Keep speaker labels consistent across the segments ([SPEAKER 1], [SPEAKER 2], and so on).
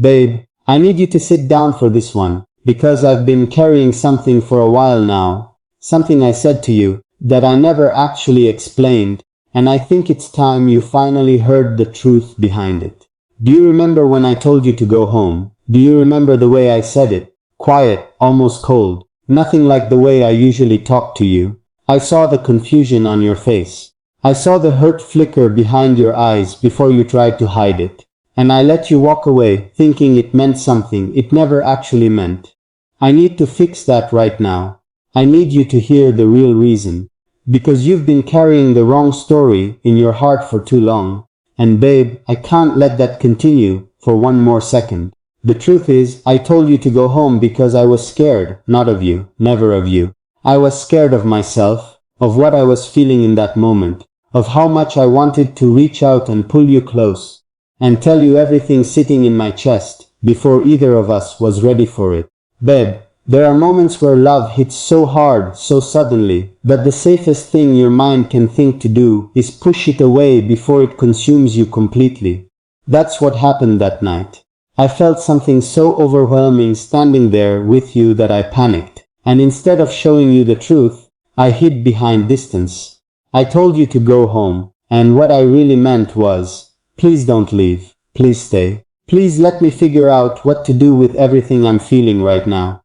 [SPEAKER 1] Babe, I need you to sit down for this one, because I've been carrying something for a while now. Something I said to you, that I never actually explained, and I think it's time you finally heard the truth behind it. Do you remember when I told you to go home? Do you remember the way I said it? Quiet, almost cold, nothing like the way I usually talk to you. I saw the confusion on your face. I saw the hurt flicker behind your eyes before you tried to hide it. And I let you walk away, thinking it meant something it never actually meant. I need to fix that right now. I need you to hear the real reason. Because you've been carrying the wrong story in your heart for too long. And babe, I can't let that continue for one more second. The truth is, I told you to go home because I was scared, not of you, never of you. I was scared of myself, of what I was feeling in that moment, of how much I wanted to reach out and pull you close, and tell you everything sitting in my chest, before either of us was ready for it. Babe, there are moments where love hits so hard, so suddenly, that the safest thing your mind can think to do is push it away before it consumes you completely. That's what happened that night. I felt something so overwhelming standing there with you that I panicked, and instead of showing you the truth, I hid behind distance. I told you to go home, and what I really meant was, please don't leave, please stay. Please let me figure out what to do with everything I'm feeling right now.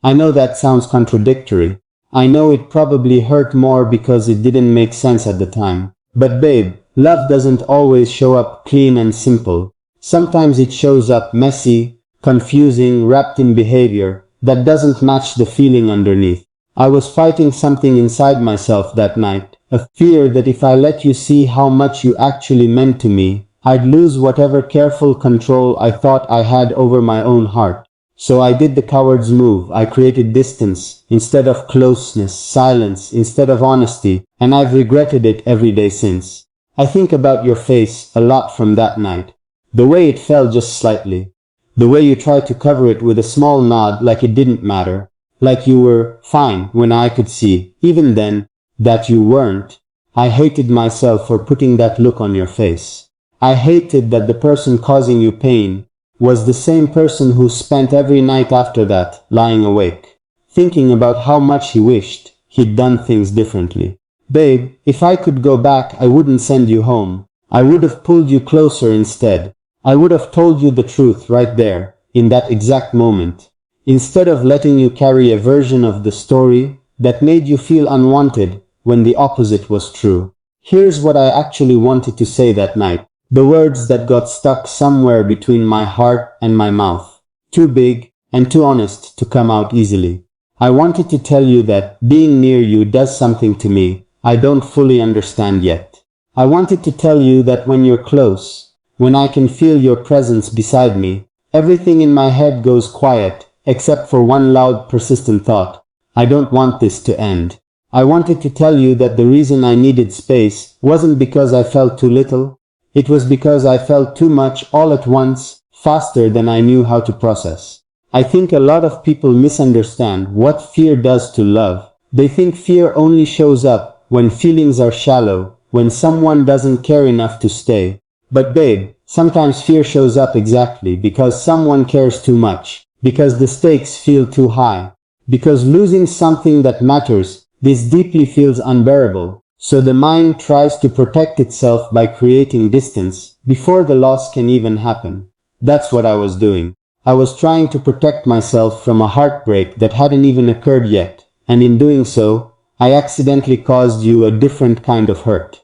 [SPEAKER 1] I know that sounds contradictory. I know it probably hurt more because it didn't make sense at the time. But babe, love doesn't always show up clean and simple. Sometimes it shows up messy, confusing, wrapped in behavior that doesn't match the feeling underneath. I was fighting something inside myself that night, a fear that if I let you see how much you actually meant to me, I'd lose whatever careful control I thought I had over my own heart. So I did the coward's move. I created distance instead of closeness, silence instead of honesty, and I've regretted it every day since. I think about your face a lot from that night. The way it fell just slightly. The way you tried to cover it with a small nod like it didn't matter. Like you were fine when I could see, even then, that you weren't. I hated myself for putting that look on your face. I hated that the person causing you pain was the same person who spent every night after that lying awake, thinking about how much he wished he'd done things differently. Babe, if I could go back, I wouldn't send you home. I would have pulled you closer instead. I would have told you the truth right there, in that exact moment, instead of letting you carry a version of the story that made you feel unwanted when the opposite was true. Here's what I actually wanted to say that night. The words that got stuck somewhere between my heart and my mouth. Too big and too honest to come out easily. I wanted to tell you that being near you does something to me I don't fully understand yet. I wanted to tell you that when you're close, when I can feel your presence beside me, everything in my head goes quiet, except for one loud, persistent thought. I don't want this to end. I wanted to tell you that the reason I needed space wasn't because I felt too little. It was because I felt too much all at once, faster than I knew how to process. I think a lot of people misunderstand what fear does to love. They think fear only shows up when feelings are shallow, when someone doesn't care enough to stay. But babe, sometimes fear shows up exactly because someone cares too much, because the stakes feel too high, because losing something that matters this deeply feels unbearable. So the mind tries to protect itself by creating distance before the loss can even happen. That's what I was doing. I was trying to protect myself from a heartbreak that hadn't even occurred yet, and in doing so, I accidentally caused you a different kind of hurt.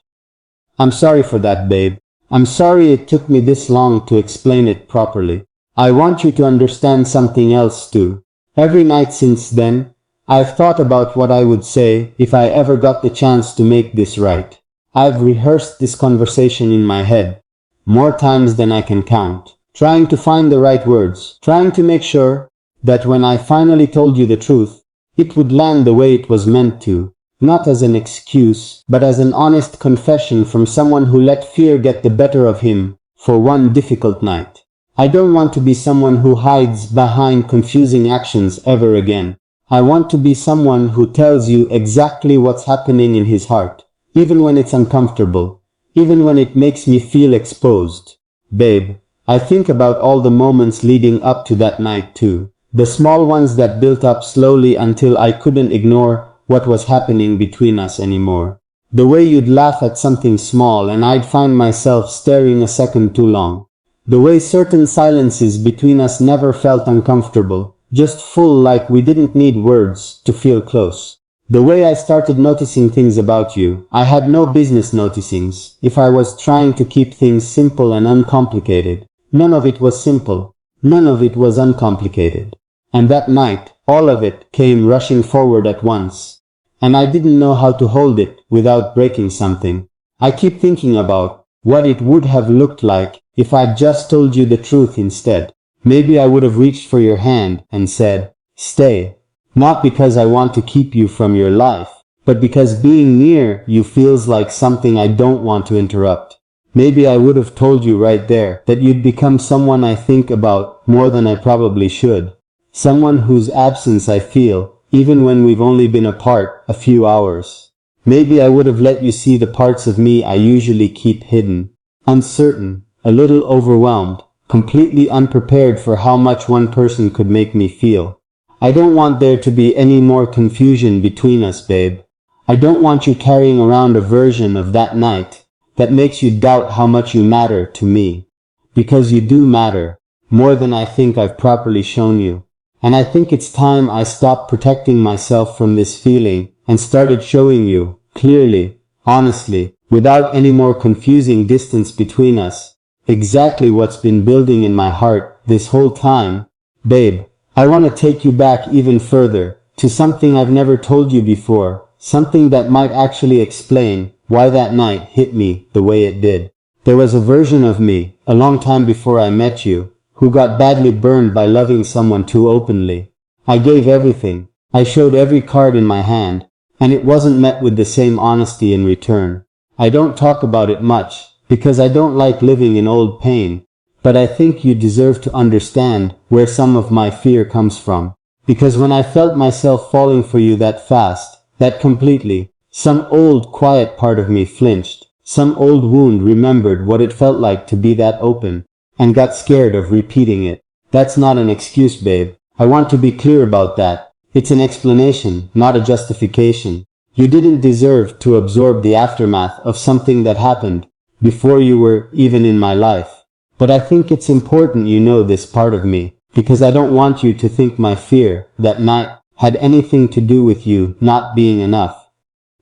[SPEAKER 1] I'm sorry for that, babe. I'm sorry it took me this long to explain it properly. I want you to understand something else too. Every night since then, I've thought about what I would say if I ever got the chance to make this right. I've rehearsed this conversation in my head, more times than I can count, trying to find the right words, trying to make sure that when I finally told you the truth, it would land the way it was meant to, not as an excuse, but as an honest confession from someone who let fear get the better of him for one difficult night. I don't want to be someone who hides behind confusing actions ever again. I want to be someone who tells you exactly what's happening in his heart, even when it's uncomfortable, even when it makes me feel exposed. Babe, I think about all the moments leading up to that night too. The small ones that built up slowly until I couldn't ignore what was happening between us anymore. The way you'd laugh at something small and I'd find myself staring a second too long. The way certain silences between us never felt uncomfortable, just full, like we didn't need words to feel close. The way I started noticing things about you I had no business noticing if I was trying to keep things simple and uncomplicated. None of it was simple. None of it was uncomplicated. And that night, all of it came rushing forward at once. And I didn't know how to hold it without breaking something. I keep thinking about what it would have looked like if I'd just told you the truth instead. Maybe I would have reached for your hand and said, "Stay." Not because I want to keep you from your life, but because being near you feels like something I don't want to interrupt. Maybe I would have told you right there that you'd become someone I think about more than I probably should. Someone whose absence I feel, even when we've only been apart a few hours. Maybe I would have let you see the parts of me I usually keep hidden. Uncertain, a little overwhelmed, completely unprepared for how much one person could make me feel. I don't want there to be any more confusion between us, babe. I don't want you carrying around a version of that night that makes you doubt how much you matter to me. Because you do matter, more than I think I've properly shown you. And I think it's time I stopped protecting myself from this feeling and started showing you, clearly, honestly, without any more confusing distance between us, exactly what's been building in my heart this whole time. Babe, I want to take you back even further, to something I've never told you before, something that might actually explain why that night hit me the way it did. There was a version of me, a long time before I met you, who got badly burned by loving someone too openly. I gave everything. I showed every card in my hand, and it wasn't met with the same honesty in return. I don't talk about it much, because I don't like living in old pain. But I think you deserve to understand where some of my fear comes from. Because when I felt myself falling for you that fast, that completely, some old quiet part of me flinched. Some old wound remembered what it felt like to be that open, and got scared of repeating it. That's not an excuse, babe. I want to be clear about that. It's an explanation, not a justification. You didn't deserve to absorb the aftermath of something that happened before you were even in my life. But I think it's important you know this part of me, because I don't want you to think my fear that night had anything to do with you not being enough.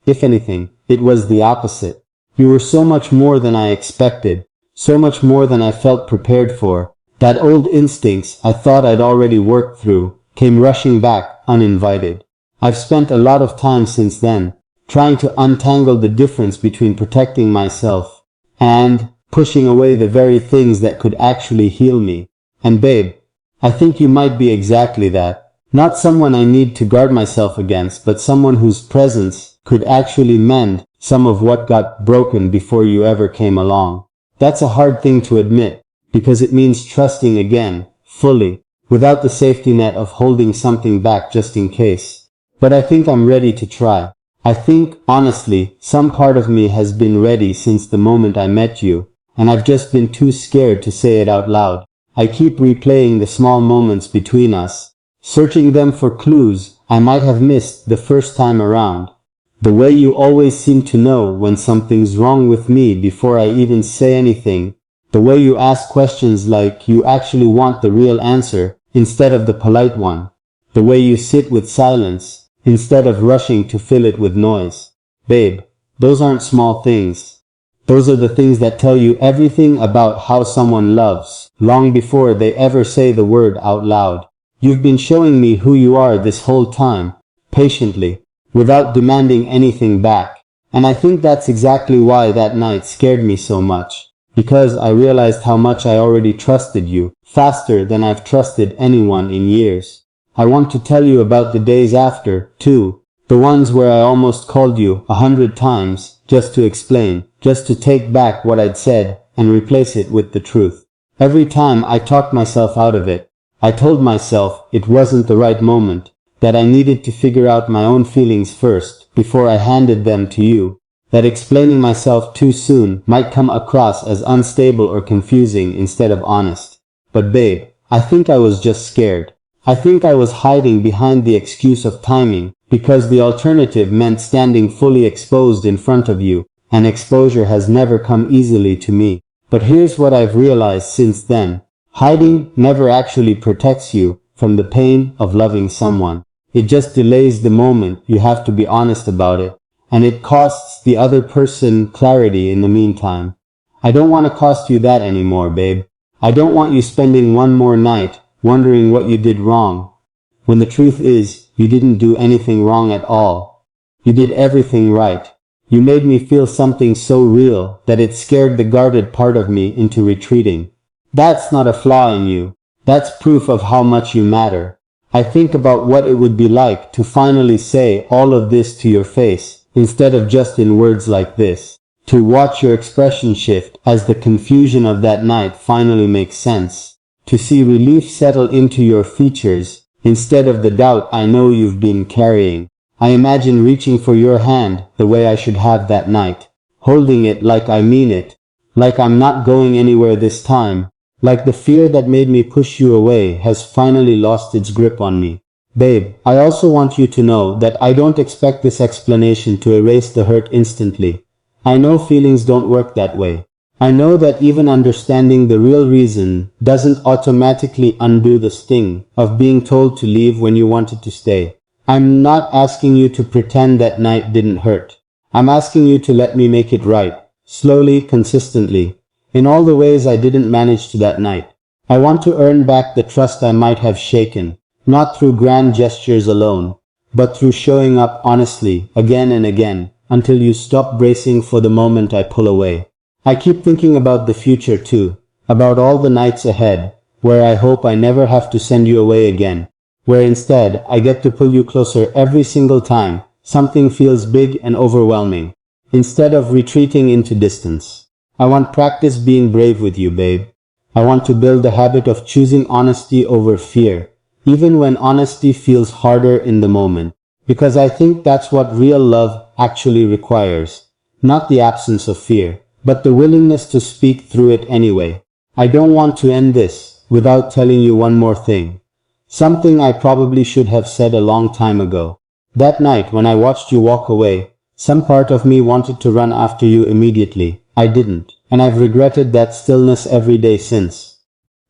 [SPEAKER 1] If anything, it was the opposite. You were so much more than I expected, so much more than I felt prepared for. That old instincts I thought I'd already worked through came rushing back uninvited. I've spent a lot of time since then, trying to untangle the difference between protecting myself and pushing away the very things that could actually heal me. And babe, I think you might be exactly that. Not someone I need to guard myself against, but someone whose presence could actually mend some of what got broken before you ever came along. That's a hard thing to admit, because it means trusting again, fully, without the safety net of holding something back just in case. But I think I'm ready to try. I think, honestly, some part of me has been ready since the moment I met you. And I've just been too scared to say it out loud. I keep replaying the small moments between us, searching them for clues I might have missed the first time around. The way you always seem to know when something's wrong with me before I even say anything. The way you ask questions like you actually want the real answer instead of the polite one. The way you sit with silence instead of rushing to fill it with noise. Babe, those aren't small things. Those are the things that tell you everything about how someone loves, long before they ever say the word out loud. You've been showing me who you are this whole time, patiently, without demanding anything back. And I think that's exactly why that night scared me so much. Because I realized how much I already trusted you, faster than I've trusted anyone in years. I want to tell you about the days after, too. The ones where I almost called you 100 times, just to explain, just to take back what I'd said and replace it with the truth. Every time I talked myself out of it, I told myself it wasn't the right moment, that I needed to figure out my own feelings first, before I handed them to you. that explaining myself too soon might come across as unstable or confusing instead of honest. But babe, I think I was just scared. I think I was hiding behind the excuse of timing, because the alternative meant standing fully exposed in front of you, and exposure has never come easily to me. But here's what I've realized since then. Hiding never actually protects you from the pain of loving someone. It just delays the moment you have to be honest about it, and it costs the other person clarity in the meantime. I don't want to cost you that anymore, babe. I don't want you spending one more night wondering what you did wrong, when the truth is, you didn't do anything wrong at all. You did everything right. You made me feel something so real that it scared the guarded part of me into retreating. That's not a flaw in you. That's proof of how much you matter. I think about what it would be like to finally say all of this to your face, instead of just in words like this. To watch your expression shift as the confusion of that night finally makes sense. To see relief settle into your features, instead of the doubt I know you've been carrying. I imagine reaching for your hand the way I should have that night, holding it like I mean it, like I'm not going anywhere this time, like the fear that made me push you away has finally lost its grip on me. Babe, I also want you to know that I don't expect this explanation to erase the hurt instantly. I know feelings don't work that way. I know that even understanding the real reason doesn't automatically undo the sting of being told to leave when you wanted to stay. I'm not asking you to pretend that night didn't hurt. I'm asking you to let me make it right, slowly, consistently, in all the ways I didn't manage to that night. I want to earn back the trust I might have shaken, not through grand gestures alone, but through showing up honestly, again and again, until you stop bracing for the moment I pull away. I keep thinking about the future too, about all the nights ahead, where I hope I never have to send you away again, where instead I get to pull you closer every single time something feels big and overwhelming, instead of retreating into distance. I want practice being brave with you, babe. I want to build the habit of choosing honesty over fear, even when honesty feels harder in the moment, because I think that's what real love actually requires, not the absence of fear, but the willingness to speak through it anyway. I don't want to end this without telling you one more thing. Something I probably should have said a long time ago. That night when I watched you walk away, some part of me wanted to run after you immediately. I didn't, and I've regretted that stillness every day since.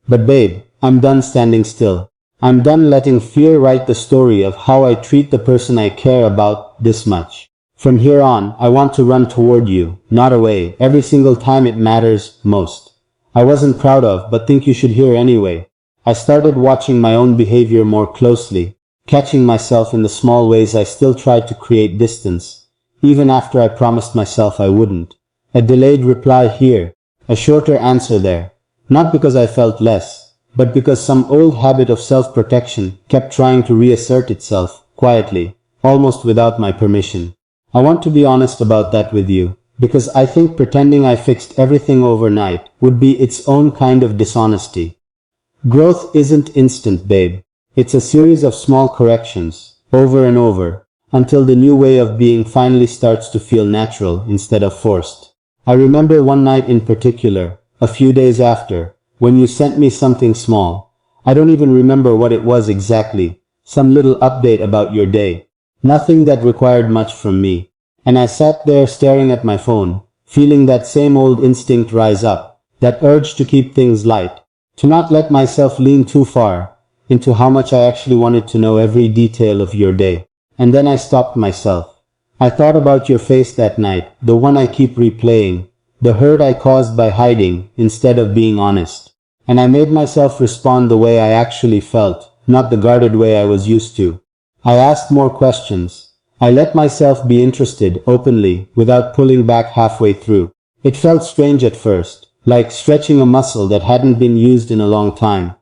[SPEAKER 1] But babe, I'm done standing still. I'm done letting fear write the story of how I treat the person I care about this much. From here on, I want to run toward you, not away, every single time it matters most. I wasn't proud of, but think you should hear anyway. I started watching my own behavior more closely, catching myself in the small ways I still tried to create distance, even after I promised myself I wouldn't. A delayed reply here, a shorter answer there, not because I felt less, but because some old habit of self-protection kept trying to reassert itself, quietly, almost without my permission. I want to be honest about that with you, because I think pretending I fixed everything overnight would be its own kind of dishonesty. Growth isn't instant, babe. It's a series of small corrections, over and over, until the new way of being finally starts to feel natural instead of forced. I remember one night in particular, a few days after, when you sent me something small. I don't even remember what it was exactly, some little update about your day. Nothing that required much from me. And I sat there staring at my phone, feeling that same old instinct rise up, that urge to keep things light, to not let myself lean too far into how much I actually wanted to know every detail of your day. And then I stopped myself. I thought about your face that night, the one I keep replaying, the hurt I caused by hiding instead of being honest. And I made myself respond the way I actually felt, not the guarded way I was used to. I asked more questions. I let myself be interested openly without pulling back halfway through. It felt strange at first, like stretching a muscle that hadn't been used in a long time.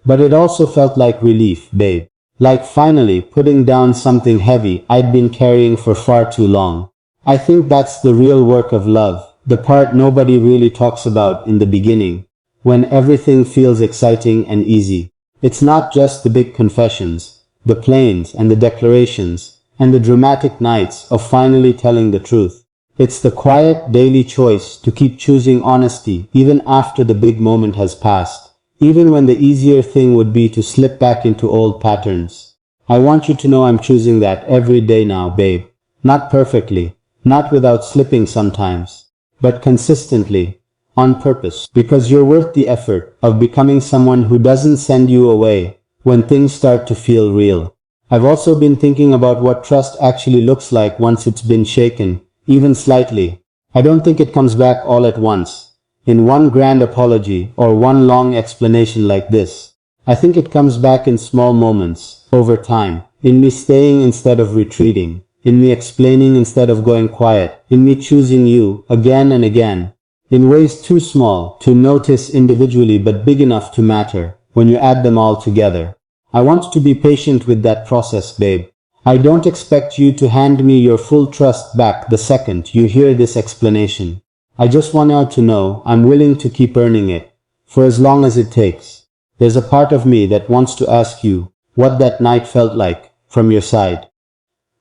[SPEAKER 1] But it also felt like relief, babe. Like finally putting down something heavy I'd been carrying for far too long. I think that's the real work of love, the part nobody really talks about in the beginning, when everything feels exciting and easy. It's not just the big confessions, the planes and the declarations, and the dramatic nights of finally telling the truth. It's the quiet daily choice to keep choosing honesty even after the big moment has passed, even when the easier thing would be to slip back into old patterns. I want you to know I'm choosing that every day now, babe. Not perfectly, not without slipping sometimes, but consistently, on purpose, because you're worth the effort of becoming someone who doesn't send you away when things start to feel real. I've also been thinking about what trust actually looks like once it's been shaken, even slightly. I don't think it comes back all at once, in one grand apology or one long explanation like this. I think it comes back in small moments, over time, in me staying instead of retreating, in me explaining instead of going quiet, in me choosing you again and again, in ways too small to notice individually but big enough to matter when you add them all together. I want to be patient with that process, babe. I don't expect you to hand me your full trust back the second you hear this explanation. I just want you to know I'm willing to keep earning it, for as long as it takes. There's a part of me that wants to ask you what that night felt like from your side.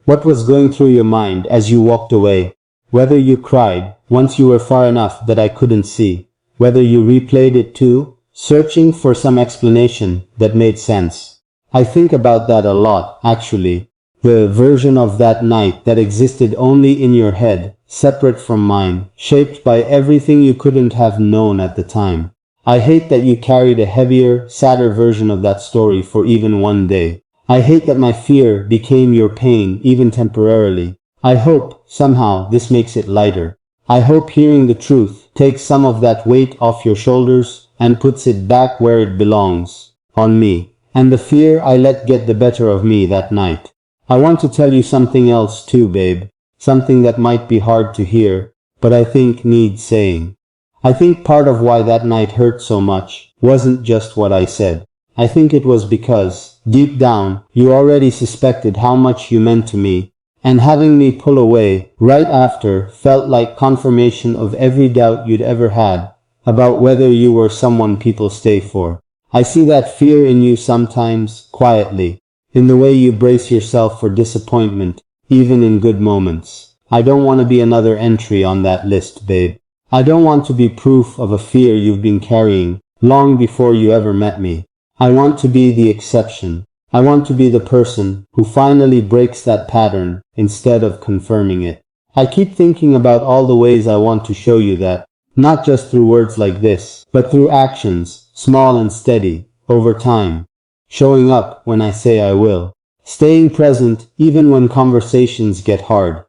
[SPEAKER 1] What was going through your mind as you walked away? Whether you cried once you were far enough that I couldn't see, whether you replayed it too, searching for some explanation that made sense. I think about that a lot, actually. The version of that night that existed only in your head, separate from mine, shaped by everything you couldn't have known at the time. I hate that you carried a heavier, sadder version of that story for even one day. I hate that my fear became your pain, even temporarily. I hope, somehow, this makes it lighter. I hope hearing the truth takes some of that weight off your shoulders and puts it back where it belongs, on me, and the fear I let get the better of me that night. I want to tell you something else too, babe. Something that might be hard to hear, but I think needs saying. I think part of why that night hurt so much wasn't just what I said. I think it was because, deep down, you already suspected how much you meant to me, and having me pull away right after felt like confirmation of every doubt you'd ever had about whether you were someone people stay for. I see that fear in you sometimes, quietly, in the way you brace yourself for disappointment, even in good moments. I don't want to be another entry on that list, babe. I don't want to be proof of a fear you've been carrying long before you ever met me. I want to be the exception. I want to be the person who finally breaks that pattern instead of confirming it. I keep thinking about all the ways I want to show you that, not just through words like this, but through actions, small and steady, over time. Showing up when I say I will. Staying present even when conversations get hard.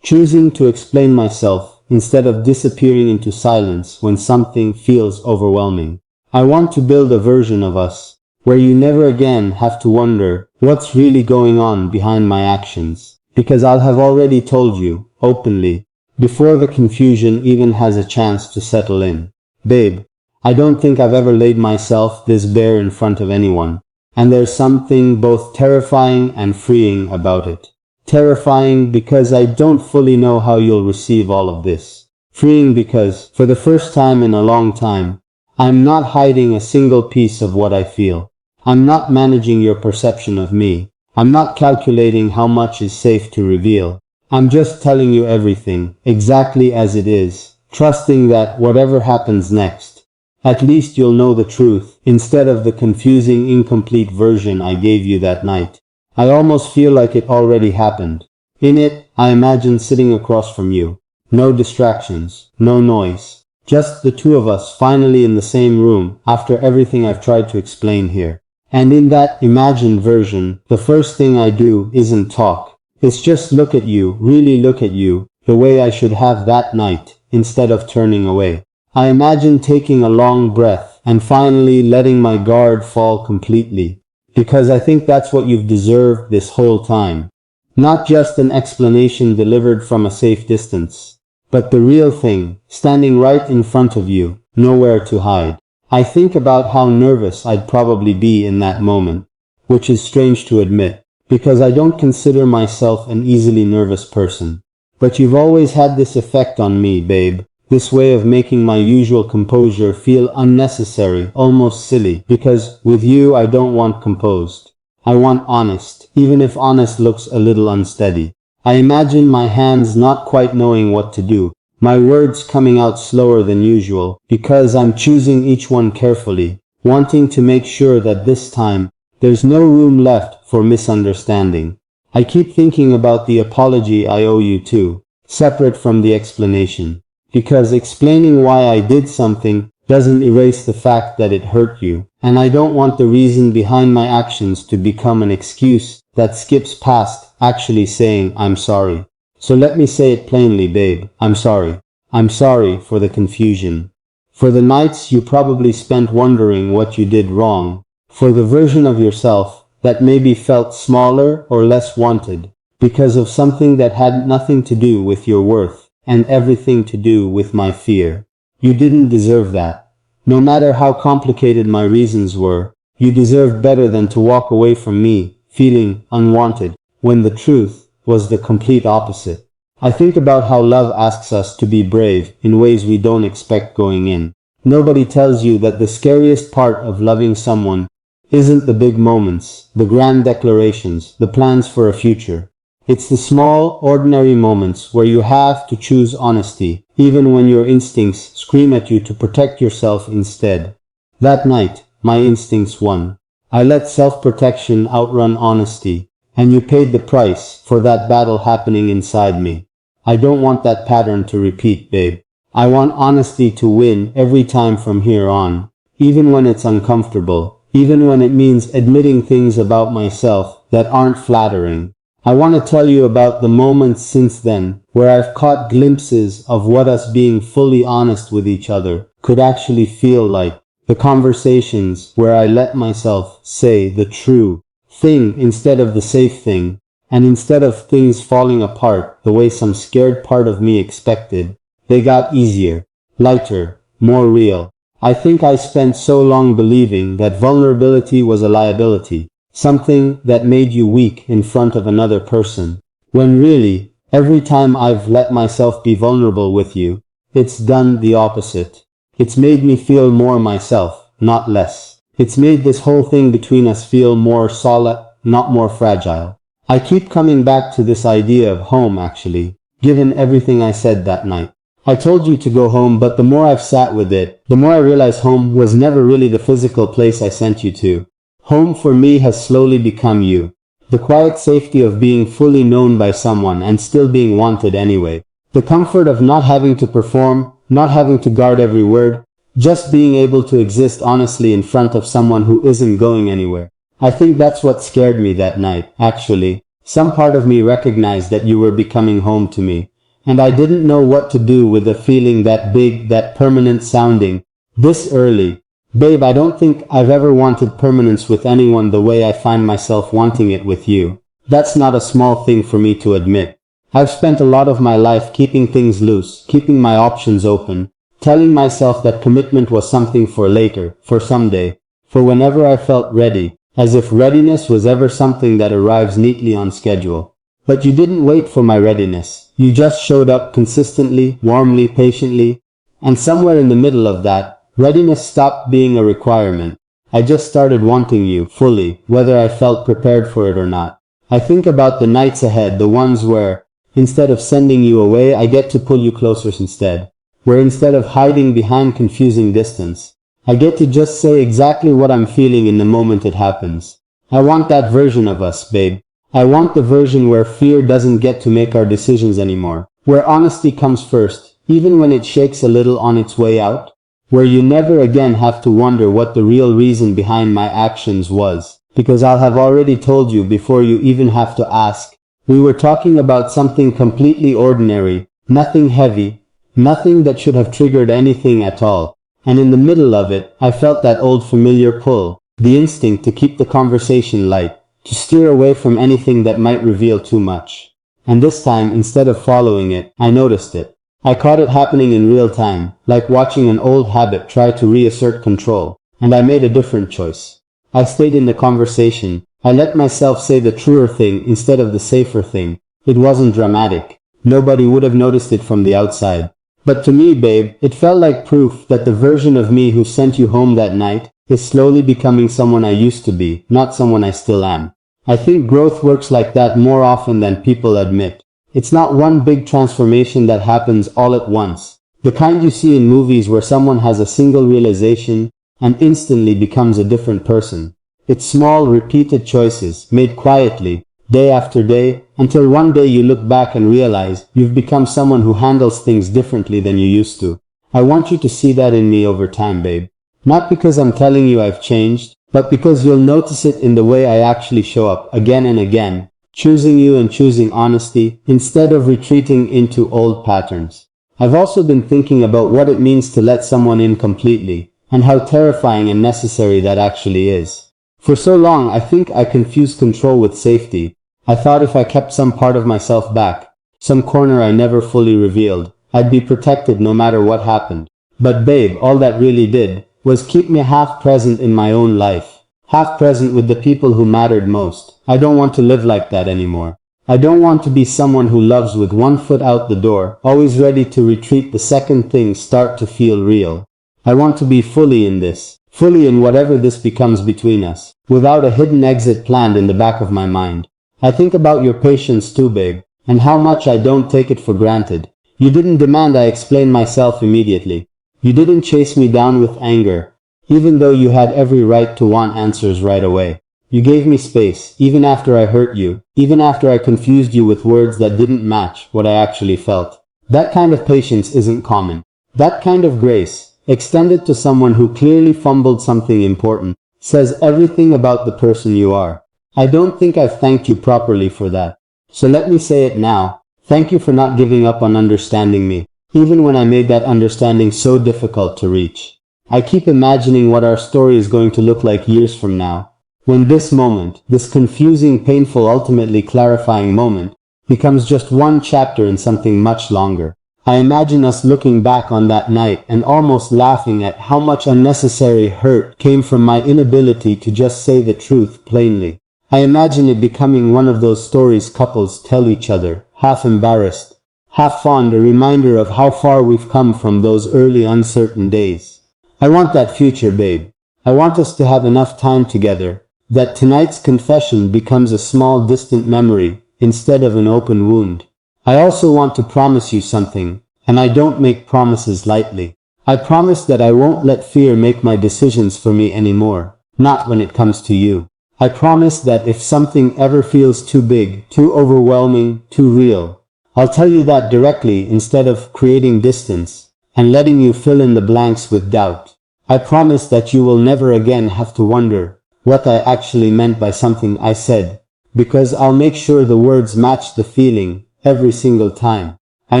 [SPEAKER 1] Choosing to explain myself instead of disappearing into silence when something feels overwhelming. I want to build a version of us where you never again have to wonder what's really going on behind my actions, because I'll have already told you, openly, before the confusion even has a chance to settle in. Babe, I don't think I've ever laid myself this bare in front of anyone, and there's something both terrifying and freeing about it. Terrifying because I don't fully know how you'll receive all of this. Freeing because, for the first time in a long time, I'm not hiding a single piece of what I feel. I'm not managing your perception of me. I'm not calculating how much is safe to reveal. I'm just telling you everything, exactly as it is, trusting that whatever happens next, at least you'll know the truth, instead of the confusing, incomplete version I gave you that night. I almost feel like it already happened. In it, I imagine sitting across from you. No distractions, no noise. Just the two of us finally in the same room after everything I've tried to explain here. And in that imagined version, the first thing I do isn't talk. It's just look at you, really look at you, the way I should have that night, instead of turning away. I imagine taking a long breath and finally letting my guard fall completely. Because I think that's what you've deserved this whole time. Not just an explanation delivered from a safe distance, but the real thing, standing right in front of you, nowhere to hide. I think about how nervous I'd probably be in that moment, which is strange to admit, because I don't consider myself an easily nervous person. But you've always had this effect on me, babe. This way of making my usual composure feel unnecessary, almost silly, because with you I don't want composed. I want honest, even if honest looks a little unsteady. I imagine my hands not quite knowing what to do, my words coming out slower than usual, because I'm choosing each one carefully, wanting to make sure that this time, there's no room left for misunderstanding. I keep thinking about the apology I owe you too, separate from the explanation, because explaining why I did something doesn't erase the fact that it hurt you, and I don't want the reason behind my actions to become an excuse that skips past actually saying I'm sorry. So let me say it plainly, babe, I'm sorry. I'm sorry for the confusion. For the nights you probably spent wondering what you did wrong. For the version of yourself that maybe felt smaller or less wanted because of something that had nothing to do with your worth and everything to do with my fear. You didn't deserve that. No matter how complicated my reasons were, you deserved better than to walk away from me feeling unwanted when the truth was the complete opposite. I think about how love asks us to be brave in ways we don't expect going in. Nobody tells you that the scariest part of loving someone isn't the big moments, the grand declarations, the plans for a future. It's the small, ordinary moments where you have to choose honesty, even when your instincts scream at you to protect yourself instead. That night, my instincts won. I let self-protection outrun honesty, and you paid the price for that battle happening inside me. I don't want that pattern to repeat, babe. I want honesty to win every time from here on, even when it's uncomfortable, even when it means admitting things about myself that aren't flattering. I want to tell you about the moments since then where I've caught glimpses of what us being fully honest with each other could actually feel like. The conversations where I let myself say the true thing instead of the safe thing, and instead of things falling apart the way some scared part of me expected, they got easier, lighter, more real. I think I spent so long believing that vulnerability was a liability, something that made you weak in front of another person, when really, every time I've let myself be vulnerable with you, it's done the opposite. It's made me feel more myself, not less. It's made this whole thing between us feel more solid, not more fragile. I keep coming back to this idea of home actually, given everything I said that night. I told you to go home, but the more I've sat with it, the more I realize home was never really the physical place I sent you to. Home for me has slowly become you. The quiet safety of being fully known by someone and still being wanted anyway. The comfort of not having to perform, not having to guard every word, just being able to exist honestly in front of someone who isn't going anywhere. I think that's what scared me that night, actually. Some part of me recognized that you were becoming home to me, and I didn't know what to do with a feeling that big, that permanent sounding, this early. Babe, I don't think I've ever wanted permanence with anyone the way I find myself wanting it with you. That's not a small thing for me to admit. I've spent a lot of my life keeping things loose, keeping my options open, telling myself that commitment was something for later, for someday, for whenever I felt ready, as if readiness was ever something that arrives neatly on schedule. But you didn't wait for my readiness. You just showed up consistently, warmly, patiently, and somewhere in the middle of that, readiness stopped being a requirement. I just started wanting you, fully, whether I felt prepared for it or not. I think about the nights ahead, the ones where, instead of sending you away, I get to pull you closer instead. Where instead of hiding behind confusing distance, I get to just say exactly what I'm feeling in the moment it happens. I want that version of us, babe. I want the version where fear doesn't get to make our decisions anymore. Where honesty comes first, even when it shakes a little on its way out. Where you never again have to wonder what the real reason behind my actions was, because I'll have already told you before you even have to ask. We were talking about something completely ordinary, nothing heavy, nothing that should have triggered anything at all, and in the middle of it, I felt that old familiar pull, the instinct to keep the conversation light, to steer away from anything that might reveal too much. And this time, instead of following it, I noticed it. I caught it happening in real time, like watching an old habit try to reassert control, and I made a different choice. I stayed in the conversation. I let myself say the truer thing instead of the safer thing. It wasn't dramatic. Nobody would have noticed it from the outside. But to me, babe, it felt like proof that the version of me who sent you home that night is slowly becoming someone I used to be, not someone I still am. I think growth works like that more often than people admit. It's not one big transformation that happens all at once. The kind you see in movies where someone has a single realization and instantly becomes a different person. It's small, repeated choices, made quietly, day after day, until one day you look back and realize you've become someone who handles things differently than you used to. I want you to see that in me over time, babe. Not because I'm telling you I've changed, but because you'll notice it in the way I actually show up again and again, choosing you and choosing honesty instead of retreating into old patterns. I've also been thinking about what it means to let someone in completely, and how terrifying and necessary that actually is. For so long, I think I confused control with safety. I thought if I kept some part of myself back, some corner I never fully revealed, I'd be protected no matter what happened. But babe, all that really did was keep me half present in my own life, half present with the people who mattered most. I don't want to live like that anymore. I don't want to be someone who loves with one foot out the door, always ready to retreat the second things start to feel real. I want to be fully in this, fully in whatever this becomes between us, without a hidden exit planned in the back of my mind. I think about your patience too, babe, and how much I don't take it for granted. You didn't demand I explain myself immediately. You didn't chase me down with anger, even though you had every right to want answers right away. You gave me space, even after I hurt you, even after I confused you with words that didn't match what I actually felt. That kind of patience isn't common. That kind of grace, extended to someone who clearly fumbled something important, says everything about the person you are. I don't think I've thanked you properly for that. So let me say it now. Thank you for not giving up on understanding me, even when I made that understanding so difficult to reach. I keep imagining what our story is going to look like years from now, when this moment, this confusing, painful, ultimately clarifying moment, becomes just one chapter in something much longer. I imagine us looking back on that night and almost laughing at how much unnecessary hurt came from my inability to just say the truth plainly. I imagine it becoming one of those stories couples tell each other, half embarrassed, half fond, a reminder of how far we've come from those early uncertain days. I want that future, babe. I want us to have enough time together, that tonight's confession becomes a small distant memory instead of an open wound. I also want to promise you something, and I don't make promises lightly. I promise that I won't let fear make my decisions for me anymore, not when it comes to you. I promise that if something ever feels too big, too overwhelming, too real, I'll tell you that directly instead of creating distance and letting you fill in the blanks with doubt. I promise that you will never again have to wonder what I actually meant by something I said, because I'll make sure the words match the feeling every single time. I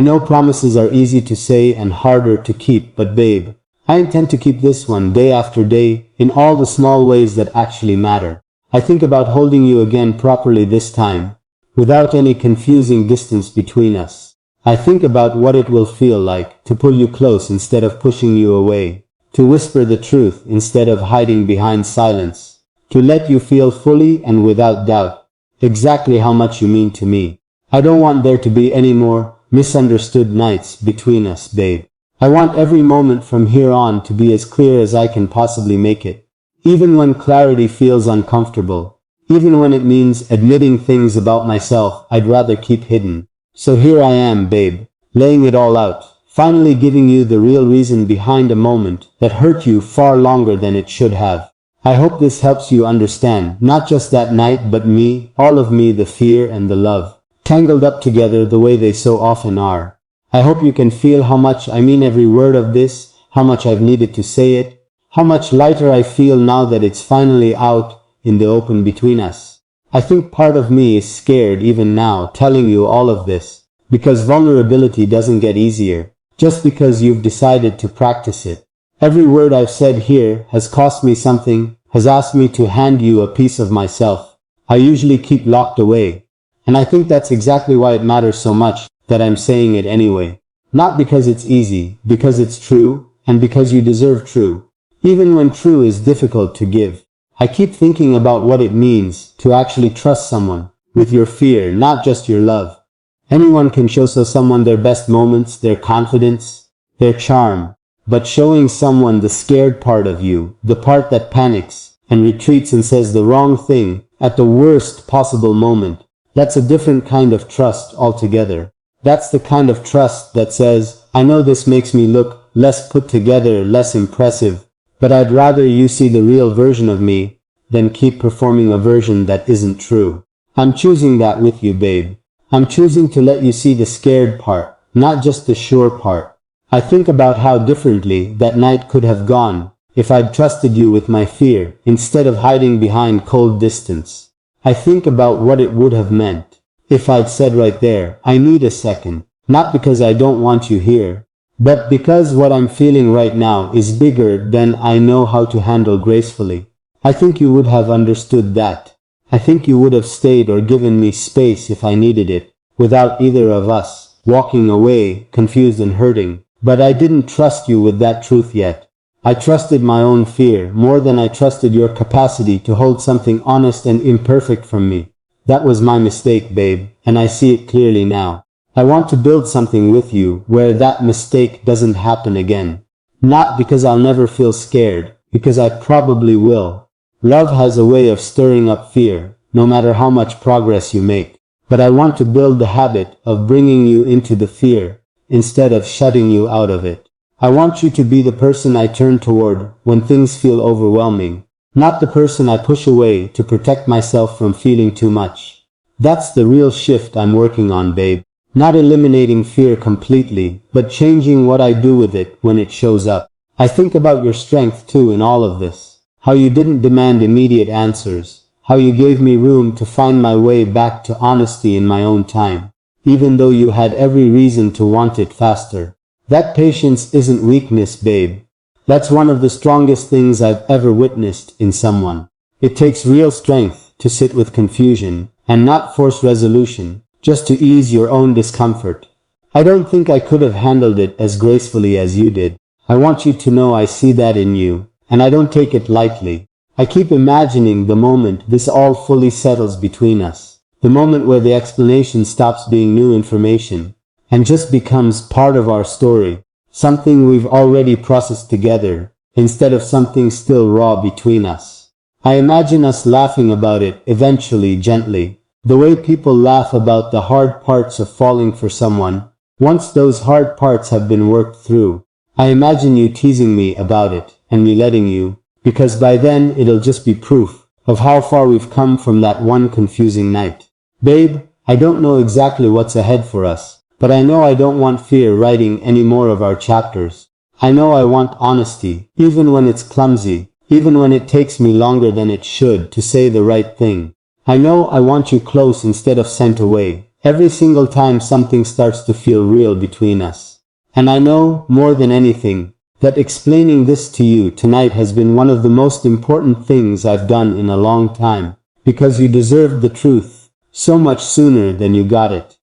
[SPEAKER 1] know promises are easy to say and harder to keep, but babe, I intend to keep this one day after day in all the small ways that actually matter. I think about holding you again properly this time, without any confusing distance between us. I think about what it will feel like to pull you close instead of pushing you away, to whisper the truth instead of hiding behind silence, to let you feel fully and without doubt exactly how much you mean to me. I don't want there to be any more misunderstood nights between us, babe. I want every moment from here on to be as clear as I can possibly make it. Even when clarity feels uncomfortable, even when it means admitting things about myself I'd rather keep hidden. So here I am, babe, laying it all out, finally giving you the real reason behind a moment that hurt you far longer than it should have. I hope this helps you understand, not just that night, but me, all of me, the fear and the love, tangled up together the way they so often are. I hope you can feel how much I mean every word of this, how much I've needed to say it, how much lighter I feel now that it's finally out in the open between us. I think part of me is scared even now telling you all of this, because vulnerability doesn't get easier, just because you've decided to practice it. Every word I've said here has cost me something, has asked me to hand you a piece of myself I usually keep locked away. And I think that's exactly why it matters so much that I'm saying it anyway. Not because it's easy, because it's true, and because you deserve true. Even when true is difficult to give. I keep thinking about what it means to actually trust someone with your fear, not just your love. Anyone can show someone their best moments, their confidence, their charm, but showing someone the scared part of you, the part that panics and retreats and says the wrong thing at the worst possible moment, That's a different kind of trust altogether. That's the kind of trust that says, I know this makes me look less put together, less impressive, but I'd rather you see the real version of me than keep performing a version that isn't true. I'm choosing that with you, babe. I'm choosing to let you see the scared part, not just the sure part. I think about how differently that night could have gone if I'd trusted you with my fear instead of hiding behind cold distance. I think about what it would have meant if I'd said right there, I need a second, not because I don't want you here, but because what I'm feeling right now is bigger than I know how to handle gracefully. I think you would have understood that. I think you would have stayed or given me space if I needed it, without either of us walking away, confused and hurting. But I didn't trust you with that truth yet. I trusted my own fear more than I trusted your capacity to hold something honest and imperfect from me. That was my mistake, babe, and I see it clearly now. I want to build something with you where that mistake doesn't happen again. Not because I'll never feel scared, because I probably will. Love has a way of stirring up fear, no matter how much progress you make. But I want to build the habit of bringing you into the fear, instead of shutting you out of it. I want you to be the person I turn toward when things feel overwhelming, not the person I push away to protect myself from feeling too much. That's the real shift I'm working on, babe. Not eliminating fear completely, but changing what I do with it when it shows up. I think about your strength too in all of this. How you didn't demand immediate answers. How you gave me room to find my way back to honesty in my own time, even though you had every reason to want it faster. That patience isn't weakness, babe. That's one of the strongest things I've ever witnessed in someone. It takes real strength to sit with confusion and not force resolution, just to ease your own discomfort. I don't think I could have handled it as gracefully as you did. I want you to know I see that in you, and I don't take it lightly. I keep imagining the moment this all fully settles between us. The moment where the explanation stops being new information and just becomes part of our story. Something we've already processed together, instead of something still raw between us. I imagine us laughing about it eventually, gently. The way people laugh about the hard parts of falling for someone, once those hard parts have been worked through. I imagine you teasing me about it, and me letting you, because by then it'll just be proof of how far we've come from that one confusing night. Babe, I don't know exactly what's ahead for us, but I know I don't want fear writing any more of our chapters. I know I want honesty, even when it's clumsy, even when it takes me longer than it should to say the right thing. I know I want you close instead of sent away, every single time something starts to feel real between us. And I know, more than anything, that explaining this to you tonight has been one of the most important things I've done in a long time, because you deserved the truth so much sooner than you got it.